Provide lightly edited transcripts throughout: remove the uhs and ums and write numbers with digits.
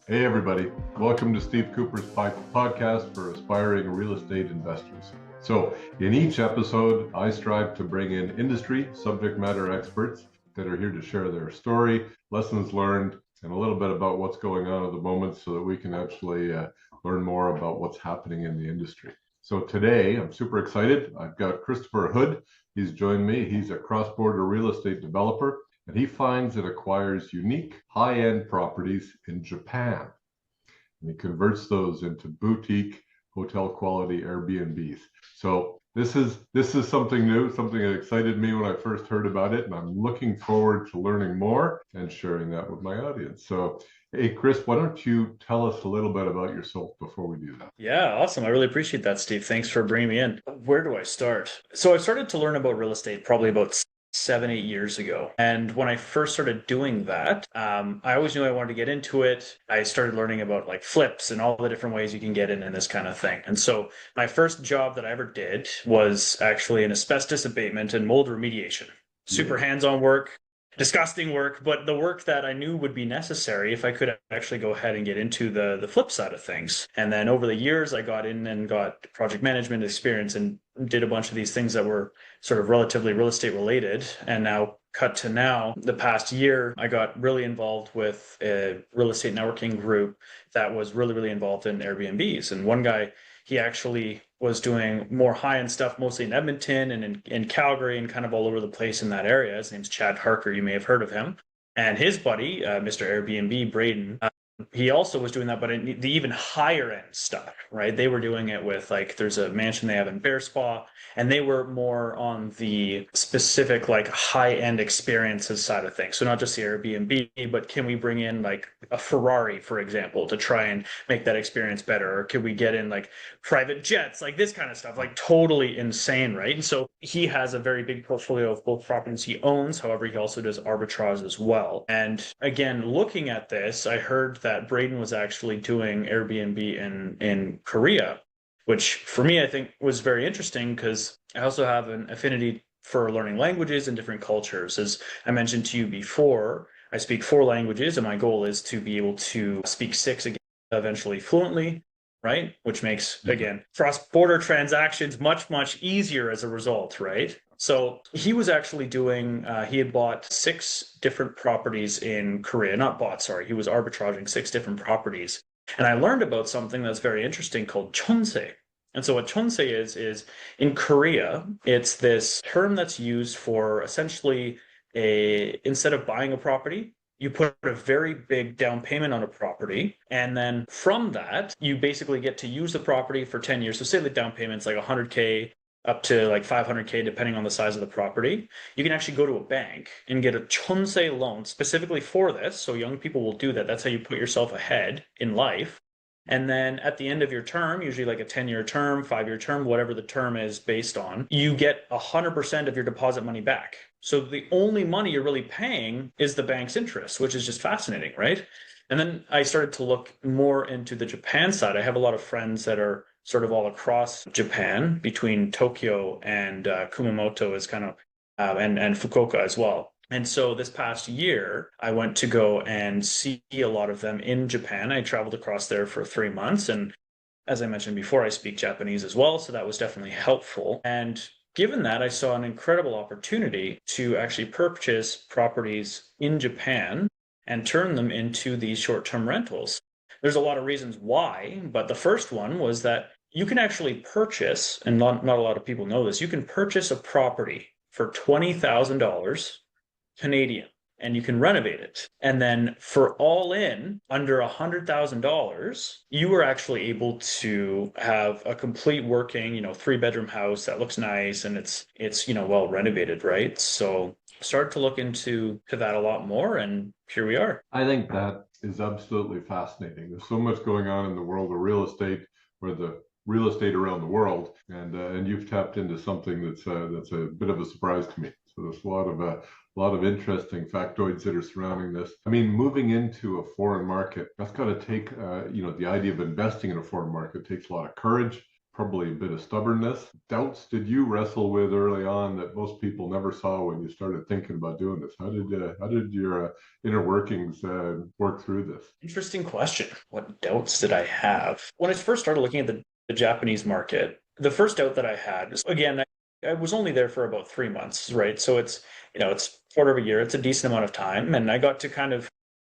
Hey, everybody. Welcome to Steve Couper's podcast for aspiring real estate investors. So, in each episode, I strive to bring in industry subject matter experts that are here to share their story, lessons learned, and a little bit about what's going on at the moment so that we can actually learn more about what's happening in the industry. So, today, I'm super excited. I've got Christopher Hood. He's joined me. He's a cross border real estate developer, and he finds and acquires unique high-end properties in Japan. And he converts those into boutique hotel quality Airbnbs. So this is something new, something that excited me when I first heard about it, and I'm looking forward to learning more and sharing that with my audience. So, hey, Chris, why don't you tell us a little bit about yourself before we do that? Yeah, awesome. I really appreciate that, Steve. Thanks for bringing me in. Where do I start? So I started to learn about real estate probably about 7, 8 years ago. And when I first started doing that, I always knew I wanted to get into it. I started learning about like flips and all the different ways you can get in this kind of thing. And so my first job that I ever did was actually in asbestos abatement and mold remediation. Super Yeah. hands-on work, disgusting work, but the work that I knew would be necessary if I could actually go ahead and get into the flip side of things. And then over the years, I got in and got project management experience and did a bunch of these things that were sort of relatively real estate related. And now, cut to now, the past year, I got really involved with a real estate networking group that was really involved in Airbnbs. And one guy, he actually was doing more high-end stuff, mostly in Edmonton and in Calgary and kind of all over the place in that area. His name's Chad Harker. You may have heard of him. And his buddy, Mr. Airbnb, Braden, he also was doing that, but in the even higher end stuff, right? They were doing it with like, there's a mansion they have in Bear Spa, and they were more on the specific, like high end experiences side of things. So not just the Airbnb, but can we bring in like a Ferrari, for example, to try and make that experience better? Or could we get in like private jets, like this kind of stuff, like totally insane, right? And so he has a very big portfolio of both properties he owns. However, he also does arbitrage as well. And again, looking at this, I heard that Braden was actually doing Airbnb in Korea, which for me, I think was very interesting because I also have an affinity for learning languages and different cultures. As I mentioned to you before, I speak 4 languages, and my goal is to be able to speak six again, eventually fluently, right? Which makes, Yeah. again, cross-border transactions much easier as a result, right? So he was actually doing, he had bought 6 different properties in Korea. Not bought, sorry. He was arbitraging 6 different properties. And I learned about something that's very interesting called chonse. And so what chonse is in Korea, it's this term that's used for essentially instead of buying a property, you put a very big down payment on a property, and then from that, you basically get to use the property for 10 years. So say the down payment's like 100K up to like 500K, depending on the size of the property. You can actually go to a bank and get a chonse loan specifically for this. So young people will do that. That's how you put yourself ahead in life. And then at the end of your term, usually like a 10-year term, 5-year term, whatever the term is based on, you get 100% of your deposit money back. So the only money you're really paying is the bank's interest, which is just fascinating, right? And then I started to look more into the Japan side. I have a lot of friends that are sort of all across Japan between Tokyo and Kumamoto is kind of, and Fukuoka as well. And so this past year, I went to go and see a lot of them in Japan. I traveled across there for 3 months. And as I mentioned before, I speak Japanese as well. So that was definitely helpful. And given that, I saw an incredible opportunity to actually purchase properties in Japan and turn them into these short-term rentals. There's a lot of reasons why, but the first one was that you can actually purchase, and not a lot of people know this, you can purchase a property for $20,000 Canadian, and you can renovate it. And then for all in under $100,000, you were actually able to have a complete working, 3 bedroom house that looks nice and it's well renovated, right? So started to look into that a lot more, and here we are. I think that is absolutely fascinating. There's so much going on in the world of real estate, or the real estate around the world, and you've tapped into something that's a bit of a surprise to me. So there's a lot of interesting factoids that are surrounding this. I mean, moving into a foreign market, that's got to take the idea of investing in a foreign market takes a lot of courage, probably a bit of stubbornness. Doubts did you wrestle with early on that most people never saw when you started thinking about doing this? How did your inner workings work through this? Interesting question. What doubts did I have? When I first started looking at the Japanese market, the first doubt that I had is, again, I was only there for about 3 months, right? So it's quarter of a year, it's a decent amount of time. And I got to kind of,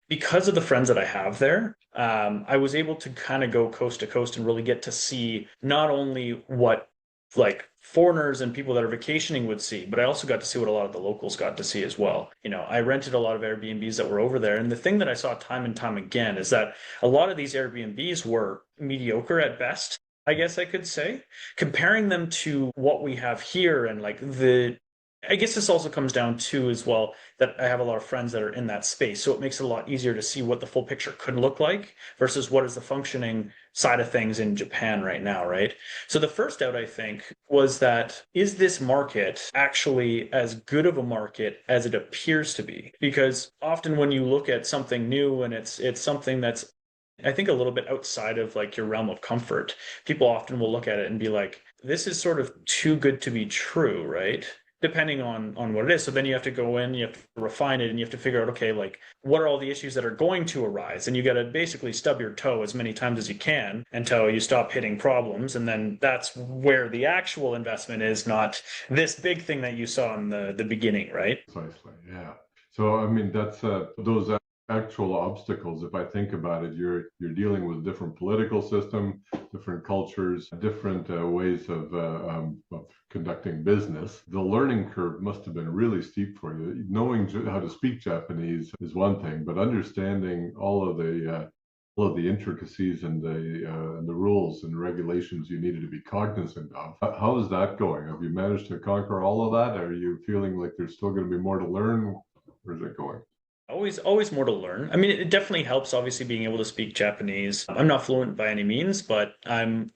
because of the friends that I have there, I was able to kind of go coast to coast and really get to see not only what like foreigners and people that are vacationing would see, but I also got to see what a lot of the locals got to see as well. I rented a lot of Airbnbs that were over there, and the thing that I saw time and time again is that a lot of these Airbnbs were mediocre at best, I guess I could say, comparing them to what we have here and like the I guess this also comes down to as well that I have a lot of friends that are in that space. So it makes it a lot easier to see what the full picture could look like versus what is the functioning side of things in Japan right now, right? So the first doubt I think was that is this market actually as good of a market as it appears to be? Because often when you look at something new and it's something that's I think a little bit outside of like your realm of comfort, people often will look at it and be like, this is sort of too good to be true, right? Depending on what it is. So then you have to go in, you have to refine it, and you have to figure out, okay, like what are all the issues that are going to arise? And you got to basically stub your toe as many times as you can until you stop hitting problems. And then that's where the actual investment is, not this big thing that you saw in the beginning, right? Precisely, yeah. So I mean, that's those actual obstacles. If I think about it, you're dealing with different political system, different cultures, different ways of conducting business. The learning curve must have been really steep for you. Knowing how to speak Japanese is one thing, but understanding all of the intricacies and the rules and regulations you needed to be cognizant of. How is that going? Have you managed to conquer all of that? Are you feeling like there's still going to be more to learn? Where's it going? Always more to learn. I mean, it definitely helps, obviously, being able to speak Japanese. I'm not fluent by any means, but I'm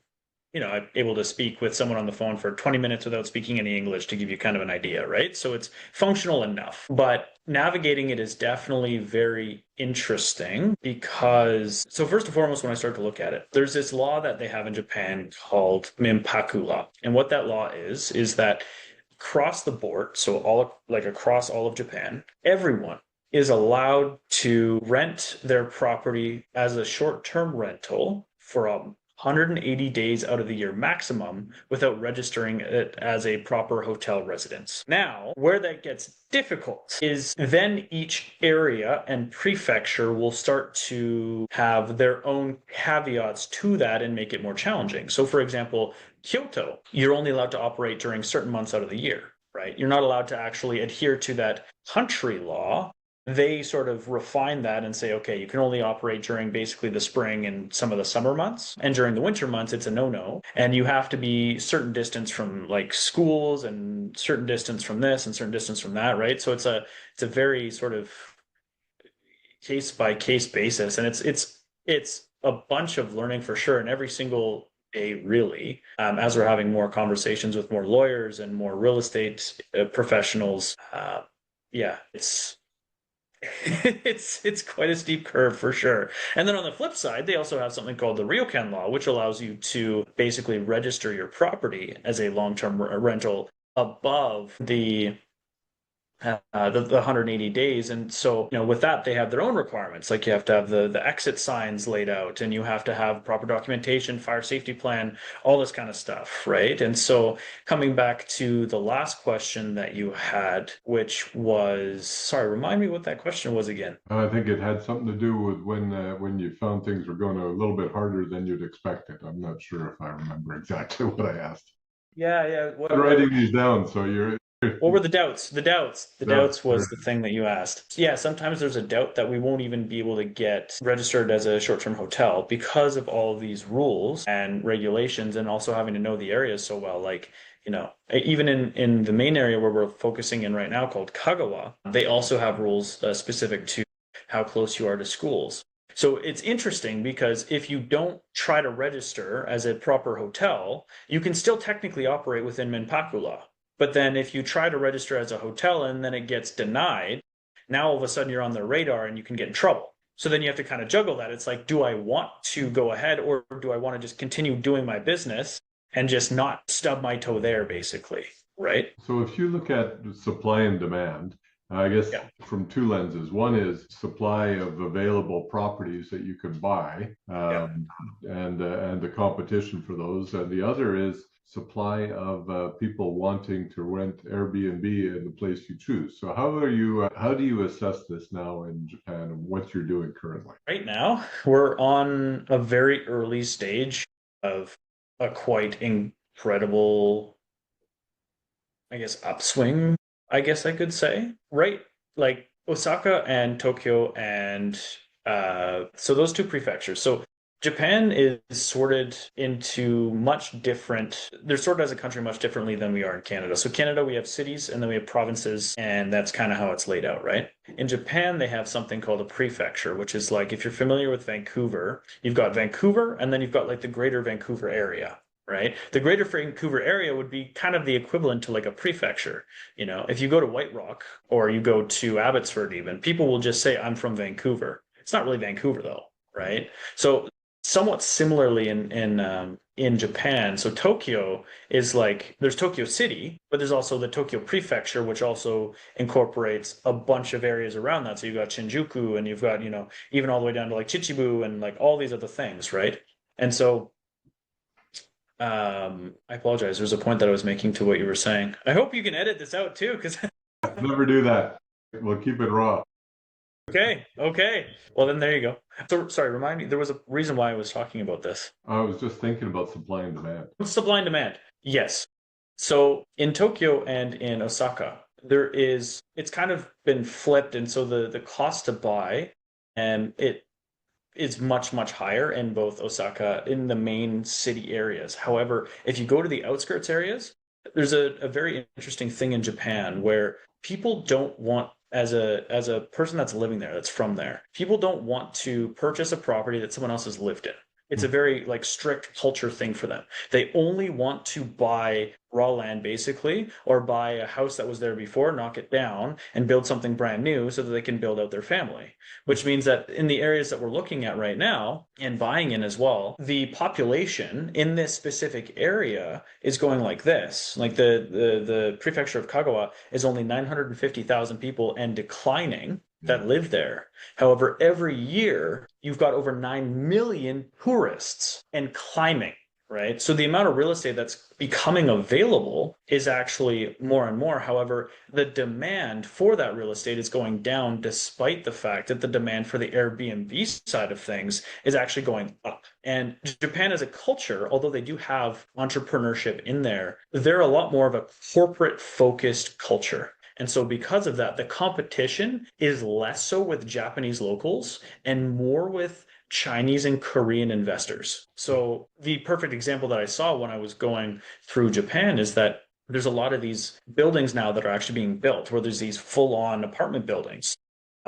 able to speak with someone on the phone for 20 minutes without speaking any English to give you kind of an idea, right? So it's functional enough. But navigating it is definitely very interesting because, so first and foremost, when I start to look at it, there's this law that they have in Japan called Minpaku law. And what that law is that across the board, so all like across all of Japan, everyone is allowed to rent their property as a short-term rental for 180 days out of the year maximum without registering it as a proper hotel residence. Now, where that gets difficult is then each area and prefecture will start to have their own caveats to that and make it more challenging. So, for example, Kyoto, you're only allowed to operate during certain months out of the year, right? You're not allowed to actually adhere to that country law. They sort of refine that and say, okay, you can only operate during basically the spring and some of the summer months. And during the winter months, it's a no-no. And you have to be certain distance from like schools and certain distance from this and certain distance from that, right? So it's a very sort of case by case basis. And it's a bunch of learning for sure. And every single day, really, as we're having more conversations with more lawyers and more real estate professionals, yeah, it's quite a steep curve for sure. And then on the flip side, they also have something called the ryokan law, which allows you to basically register your property as a long-term rental above the 180 days. And so, with that, they have their own requirements. Like you have to have the exit signs laid out and you have to have proper documentation, fire safety plan, all this kind of stuff, right? And so coming back to the last question that you had, which was, sorry, remind me what that question was again. I think it had something to do with when you found things were going a little bit harder than you'd expected. I'm not sure if I remember exactly what I asked. Yeah. I'm writing these down, so you're What were the doubts? The no, doubts was the thing that you asked. Yeah, sometimes there's a doubt that we won't even be able to get registered as a short-term hotel because of all of these rules and regulations and also having to know the areas so well. Like, even in the main area where we're focusing in right now called Kagawa, they also have rules specific to how close you are to schools. So it's interesting because if you don't try to register as a proper hotel, you can still technically operate within Minpaku law. But then if you try to register as a hotel and then it gets denied, now all of a sudden you're on their radar and you can get in trouble. So then you have to kind of juggle that. It's like, do I want to go ahead or do I want to just continue doing my business and just not stub my toe there, basically, right? So if you look at supply and demand, I guess Yeah, from two lenses. One is supply of available properties that you can buy, yeah. and the competition for those, and the other is supply of people wanting to rent Airbnb in the place you choose. So how do you assess this now in Japan and what you're doing currently? Right now, we're on a very early stage of a quite incredible, I guess, upswing, I guess I could say, right? Like Osaka and Tokyo and so those two prefectures. So Japan is sorted into much different, they're sorted as a country much differently than we are in Canada. So Canada, we have cities and then we have provinces, and that's kind of how it's laid out, right? In Japan, they have something called a prefecture, which is like if you're familiar with Vancouver, you've got Vancouver and then you've got like the greater Vancouver area, right? The greater Vancouver area would be kind of the equivalent to like a prefecture. You know, if you go to White Rock or you go to Abbotsford, even people will just say, I'm from Vancouver. It's not really Vancouver though, right? So somewhat similarly in Japan. So Tokyo is like there's Tokyo City, but there's also the Tokyo Prefecture, which also incorporates a bunch of areas around that. So you've got Shinjuku and you've got, even all the way down to like Chichibu and like all these other things, right? And so I apologize. There's a point that I was making to what you were saying. I hope you can edit this out too, because Never do that. We'll keep it raw. okay, okay. Well, then there you go. So sorry, remind me. There was a reason why I was talking about this. I was just thinking about supply and demand. Supply and demand. Yes. So in Tokyo and in Osaka, it's kind of been flipped, and so the cost to buy and it is much, much higher in both Osaka in the main city areas. However, if you go to the outskirts areas, there's a very interesting thing in Japan where people don't want as a person that's living there, that's from there, people don't want to purchase a property that someone else has lived in. It's a very like strict culture thing for them. They only want to buy raw land basically, or buy a house that was there before, knock it down, and build something brand new so that they can build out their family. Which means that in the areas that we're looking at right now and buying in as well, the population in this specific area is going like this. Like the prefecture of Kagawa is only 950,000 people and declining Yeah. that live there. However, every year you've got over 9 million tourists and climbing, right? So the amount of real estate that's becoming available is actually more and more. However, the demand for that real estate is going down despite the fact that the demand for the Airbnb side of things is actually going up. And Japan as a culture, although they do have entrepreneurship in there, they're a lot more of a corporate focused culture. And so, because of that, the competition is less so with Japanese locals and more with Chinese and Korean investors. So, the perfect example that I saw when I was going through Japan is that there's a lot of these buildings now that are actually being built where there's these full on apartment buildings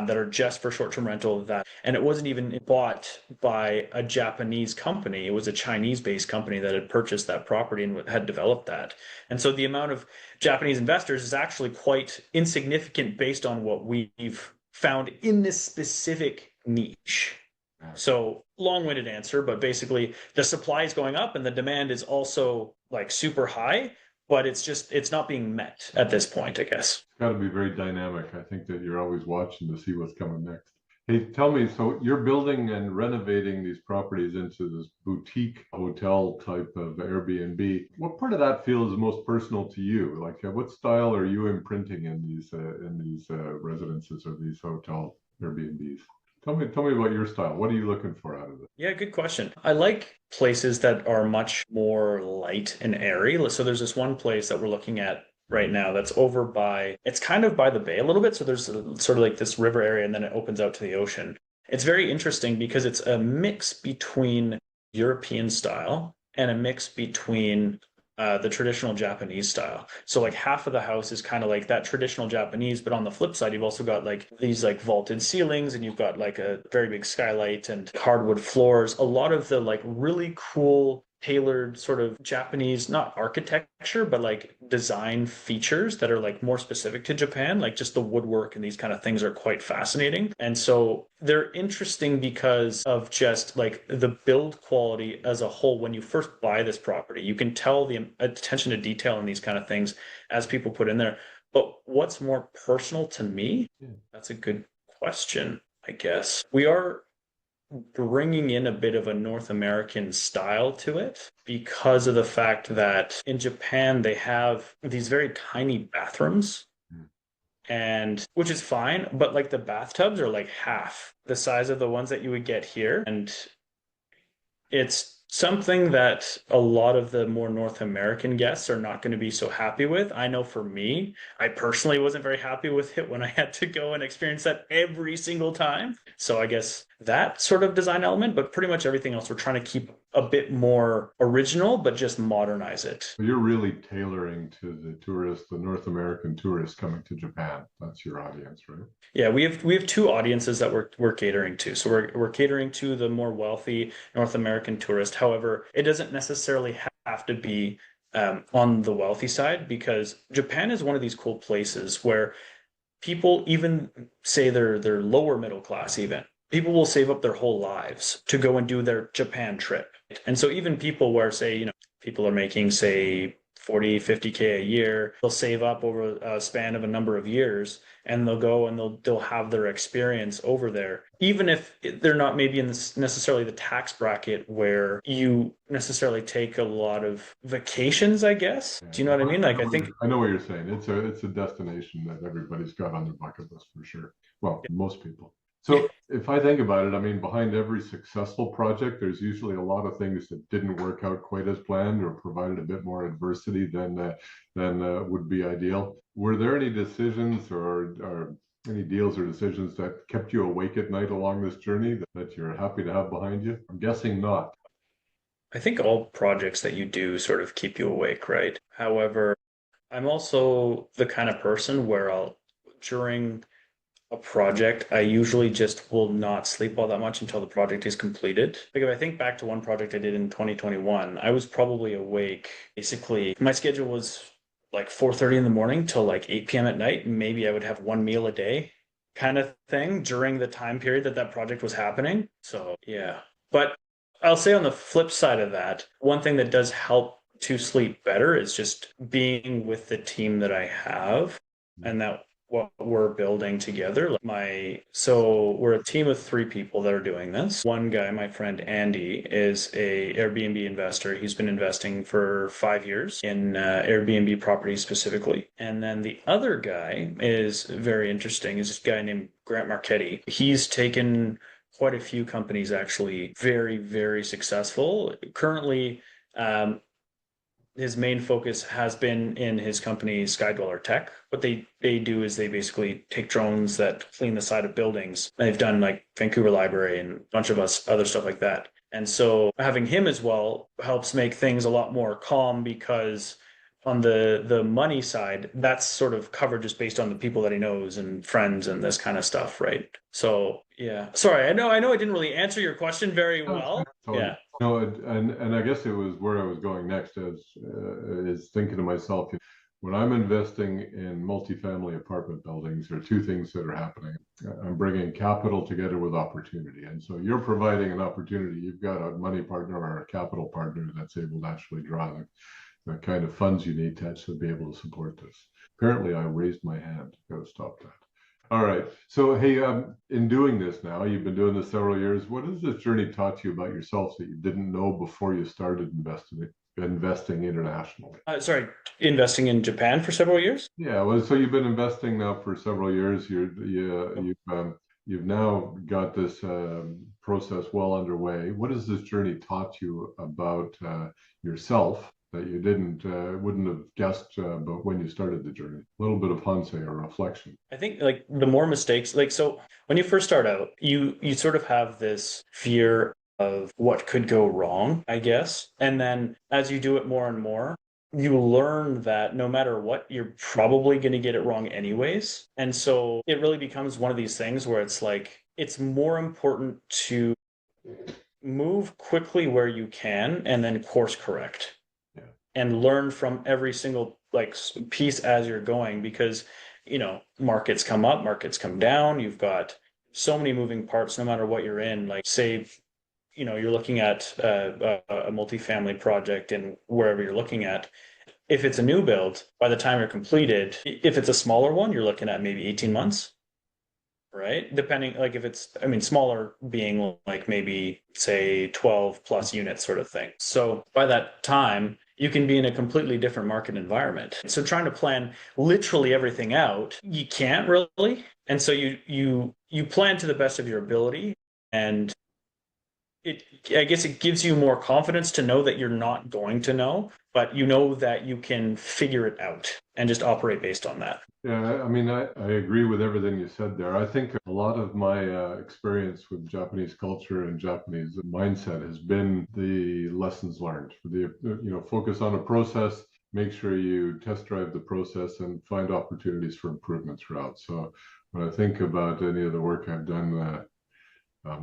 that are just for short-term rental of that. And it wasn't even bought by a Japanese company. It was a Chinese-based company that had purchased that property and had developed that. And so the amount of Japanese investors is actually quite insignificant based on what we've found in this specific niche. So long-winded answer, but basically the supply is going up and the demand is also like super high, but it's not being met at this point, I guess. It's got to be very dynamic. I think that you're always watching to see what's coming next. Hey, tell me, so you're building and renovating these properties into this boutique hotel type of Airbnb. What part of that feels most personal to you? Like, what style are you imprinting in these residences or these hotel Airbnbs? Tell me about your style. What are you looking for out of it? Yeah, good question. I like places that are much more light and airy. So there's this one place that we're looking at right now that's over by, it's kind of by the bay a little bit. So there's sort of like this river area and then it opens out to the ocean. It's very interesting because it's a mix between European style and a mix between the traditional Japanese style. So like half of the house is kind of like that traditional Japanese, but on the flip side, you've also got like these like vaulted ceilings and you've got like a very big skylight and hardwood floors. A lot of the like really cool tailored sort of Japanese, not architecture, but like design features that are like more specific to Japan. Like just the woodwork and these kind of things are quite fascinating. And so they're interesting because of just like the build quality as a whole. When you first buy this property, you can tell the attention to detail in these kind of things as people put in there. But what's more personal to me? That's a good question, I guess. We are bringing in a bit of a North American style to it because of the fact that in Japan they have these very tiny bathrooms, and which is fine, but like the bathtubs are like half the size of the ones that you would get here, and it's something that a lot of the more North American guests are not going to be so happy with. I know for me, I personally wasn't very happy with it when I had to go and experience that every single time. So I guess that sort of design element, but pretty much everything else, we're trying to keep a bit more original, but just modernize it. You're really tailoring to the tourists, the North American tourists coming to Japan. That's your audience, right? Yeah, we have two audiences that we're catering to. So we're catering to the more wealthy North American tourist. However, it doesn't necessarily have to be on the wealthy side, because Japan is one of these cool places where people, even say they're lower middle class, even people will save up their whole lives to go and do their Japan trip. And so even people where, say, people are making, say, 40, 50K a year, they'll save up over a span of a number of years, and they'll go and they'll have their experience over there, even if they're not maybe in this necessarily the tax bracket where you necessarily take a lot of vacations, I guess. Yeah. Do you know what I mean? Like, I think. I know what you're saying. It's a destination that everybody's got on their bucket list for sure. Well, most people. Yeah. So if I think about it, I mean, behind every successful project, there's usually a lot of things that didn't work out quite as planned or provided a bit more adversity than would be ideal. Were there any decisions or any deals or decisions that kept you awake at night along this journey that you're happy to have behind you? I'm guessing not. I think all projects that you do sort of keep you awake, right? However, I'm also the kind of person where during a project, I usually just will not sleep all that much until the project is completed. Like if I think back to one project I did in 2021, I was probably awake. Basically, my schedule was like 4:30 in the morning till like 8 p.m. at night. Maybe I would have one meal a day kind of thing during the time period that project was happening. So, yeah. But I'll say on the flip side of that, one thing that does help to sleep better is just being with the team that I have, and that what we're building together. So we're a team of three people that are doing this. One guy, my friend Andy, is a Airbnb investor. He's been investing for 5 years in Airbnb properties specifically. And then the other guy is very interesting. Is this guy named Grant Marchetti. He's taken quite a few companies actually very, very successful. Currently, his main focus has been in his company Skydweller Tech. What they do is they basically take drones that clean the side of buildings. They've done like Vancouver Library and a bunch of other stuff like that. And so having him as well helps make things a lot more calm, because on the money side, that's sort of covered just based on the people that he knows and friends and this kind of stuff, right? So yeah. Sorry, I know I didn't really answer your question very well. Totally. Yeah. No, and I guess it was where I was going next is thinking to myself, when I'm investing in multifamily apartment buildings, there are two things that are happening. I'm bringing capital together with opportunity. And so you're providing an opportunity. You've got a money partner or a capital partner that's able to actually draw the kind of funds you need to actually be able to support this. Apparently, I raised my hand. Got to stop that. All right. So, hey, in doing this now, you've been doing this several years. What has this journey taught you about yourself that you didn't know before you started investing internationally? Sorry, investing in Japan for several years? Yeah. Well, so you've been investing now for several years. You've now got this process well underway. What has this journey taught you about yourself that you wouldn't have guessed but when you started the journey? A little bit of hindsight or reflection. I think like the more mistakes, like so when you first start out, you sort of have this fear of what could go wrong, I guess. And then as you do it more and more, you learn that no matter what, you're probably going to get it wrong anyways. And so it really becomes one of these things where it's like it's more important to move quickly where you can and then course correct Yeah. and learn from every single like piece as you're going because markets come up, markets come down. You've got so many moving parts no matter what you're in. Like say you're looking at a multifamily project and wherever you're looking at. If it's a new build, by the time you're completed, if it's a smaller one, you're looking at maybe 18 months, right? Depending, like if it's, I mean, smaller being like maybe say 12 plus units sort of thing. So by that time, you can be in a completely different market environment. So trying to plan literally everything out, you can't really. And so you plan to the best of your ability and it I guess it gives you more confidence to know that you're not going to know, but you know that you can figure it out and just operate based on that. Yeah, I mean, I agree with everything you said there. I think a lot of my experience with Japanese culture and Japanese mindset has been the lessons learned. Focus on a process, make sure you test drive the process and find opportunities for improvement throughout. So when I think about any of the work I've done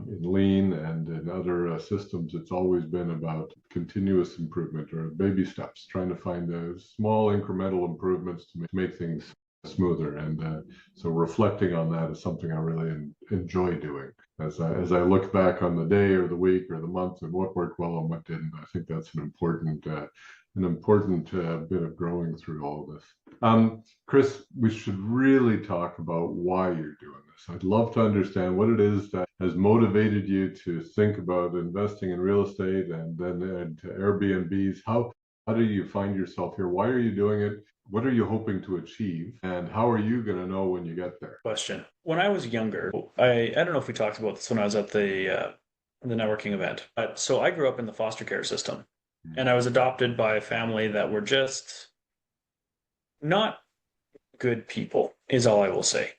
in lean and in other systems, it's always been about continuous improvement or baby steps, trying to find small incremental improvements to make things smoother. And so reflecting on that is something I really enjoy doing. As I look back on the day or the week or the month and what worked well and what didn't, I think that's an important bit of growing through all of this. Chris, we should really talk about why you're doing this. I'd love to understand what it is that has motivated you to think about investing in real estate and then into Airbnbs. How do you find yourself here? Why are you doing it? What are you hoping to achieve? And how are you going to know when you get there? Question. When I was younger, I don't know if we talked about this when I was at the networking event, but so I grew up in the foster care system and I was adopted by a family that were just not good people, is all I will say.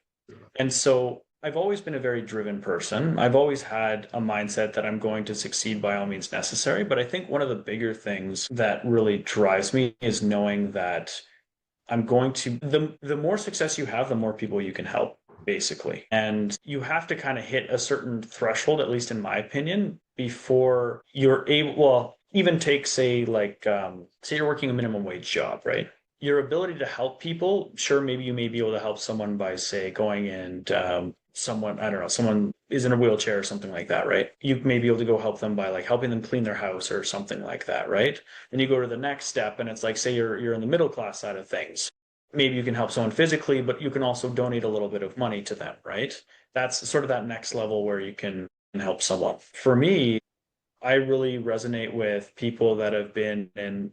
And so I've always been a very driven person. I've always had a mindset that I'm going to succeed by all means necessary. But I think one of the bigger things that really drives me is knowing that I'm going to the more success you have, the more people you can help, basically. And you have to kind of hit a certain threshold, at least in my opinion, before you're able, well, even take say like say you're working a minimum wage job, right? Your ability to help people, sure, maybe you may be able to help someone by say going and someone, I don't know, someone is in a wheelchair or something like that, right? You may be able to go help them by like helping them clean their house or something like that, right? Then you go to the next step and it's like say you're in the middle class side of things. Maybe you can help someone physically, but you can also donate a little bit of money to them, right? That's sort of that next level where you can help someone. For me, I really resonate with people that have been in,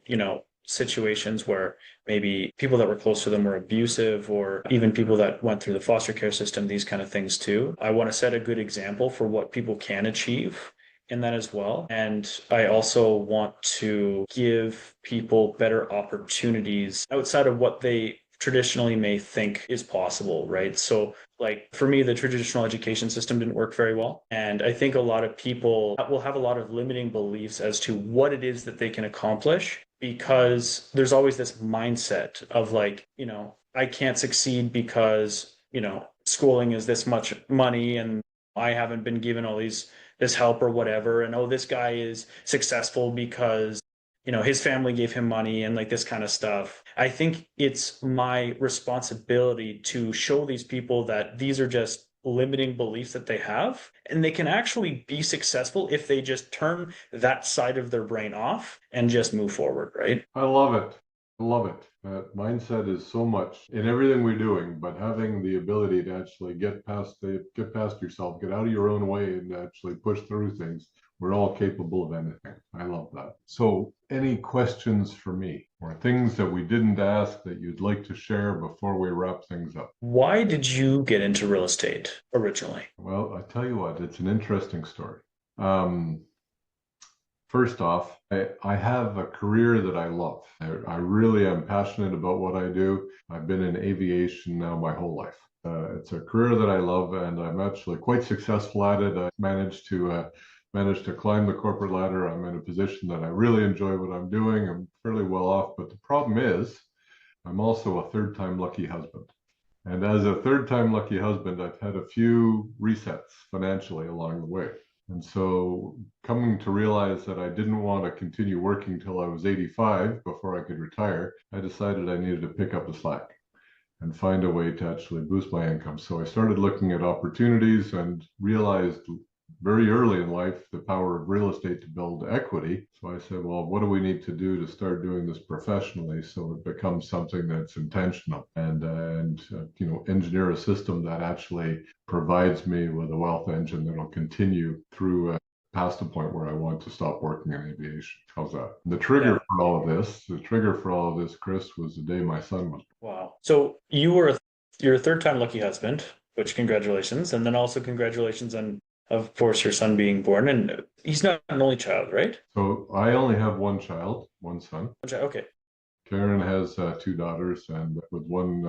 situations where maybe people that were close to them were abusive, or even people that went through the foster care system, these kind of things too. I want to set a good example for what people can achieve in that as well. And I also want to give people better opportunities outside of what they traditionally may think is possible, right? So like for me, the traditional education system didn't work very well. And I think a lot of people will have a lot of limiting beliefs as to what it is that they can accomplish because there's always this mindset of like, I can't succeed because, schooling is this much money and I haven't been given all this help or whatever. And oh, this guy is successful because his family gave him money and like this kind of stuff. I think it's my responsibility to show these people that these are just limiting beliefs that they have and they can actually be successful if they just turn that side of their brain off and just move forward, right? I love it. I love it. Mindset is so much in everything we're doing, but having the ability to actually get past yourself, get out of your own way, and actually push through things. We're all capable of anything. I love that. So, any questions for me or things that we didn't ask that you'd like to share before we wrap things up? Why did you get into real estate originally? Well, I tell you what, it's an interesting story. Um, First off, I have a career that I love. I really am passionate about what I do. I've been in aviation now my whole life. It's a career that I love, and I'm actually quite successful at it. I managed to climb the corporate ladder. I'm in a position that I really enjoy what I'm doing. I'm fairly well off, but the problem is I'm also a third-time lucky husband. And as a third-time lucky husband, I've had a few resets financially along the way. And so coming to realize that I didn't want to continue working till I was 85 before I could retire, I decided I needed to pick up the slack and find a way to actually boost my income. So I started looking at opportunities and realized very early in life the power of real estate to build equity. So I said, well, what do we need to do to start doing this professionally so it becomes something that's intentional and engineer a system that actually provides me with a wealth engine that will continue through past the point where I want to stop working in aviation. How's that? The trigger Yeah. for all of this, Chris, was the day my son was. Wow. So you're a third time lucky husband, which congratulations. And then also congratulations on, of course, your son being born. And he's not an only child, right? So I only have one child, one son. Okay. Karen has two daughters, and with one,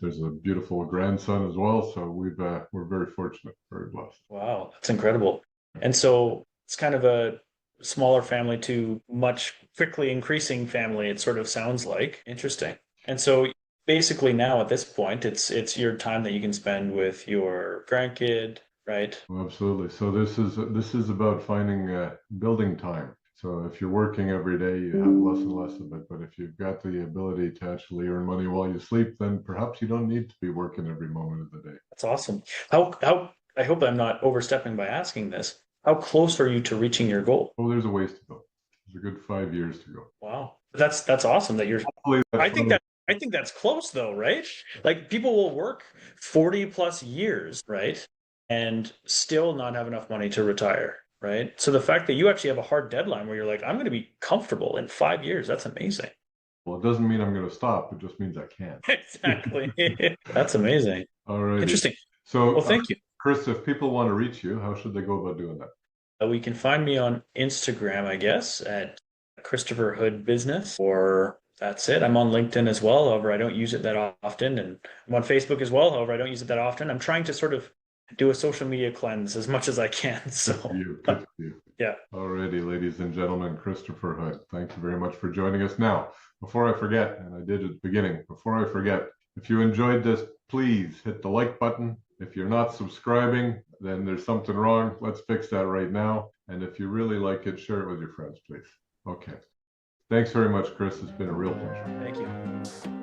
there's a beautiful grandson as well. So we're very fortunate, very blessed. Wow. That's incredible. And so it's kind of a smaller family to much quickly increasing family, it sort of sounds like. Interesting. And so basically now at this point, it's your time that you can spend with your grandkid, right? Absolutely. So this is about finding building time. So if you're working every day, you have less and less of it. But if you've got the ability to actually earn money while you sleep, then perhaps you don't need to be working every moment of the day. That's awesome. How I hope I'm not overstepping by asking this. How close are you to reaching your goal? Oh, there's a ways to go. There's a good 5 years to go. Wow. That's awesome that you're Hopefully I that's think that I think that's close though, right? Like people will work 40 plus years, right? And still not have enough money to retire, right? So the fact that you actually have a hard deadline where you're like, I'm going to be comfortable in 5 years, that's amazing. well, it doesn't mean I'm going to stop. It just means I can. Exactly. That's amazing. All righty. Interesting. So, Well, thank you. Chris, if people want to reach you, how should they go about doing that? We can find me on Instagram, I guess, at Christopher Hood Business, or that's it. I'm on LinkedIn as well. However, I don't use it that often. And I'm on Facebook as well. However, I don't use it that often. I'm trying to sort of do a social media cleanse as much as I can. Good So, for you. Good for you. yeah. Alrighty, ladies and gentlemen, Christopher Hood, thank you very much for joining us. Now, before I forget, and I did at the beginning, before I forget, if you enjoyed this, please hit the like button. If you're not subscribing, then there's something wrong. Let's fix that right now. And if you really like it, share it with your friends, please. Okay. Thanks very much, Chris. It's been a real pleasure. Thank you.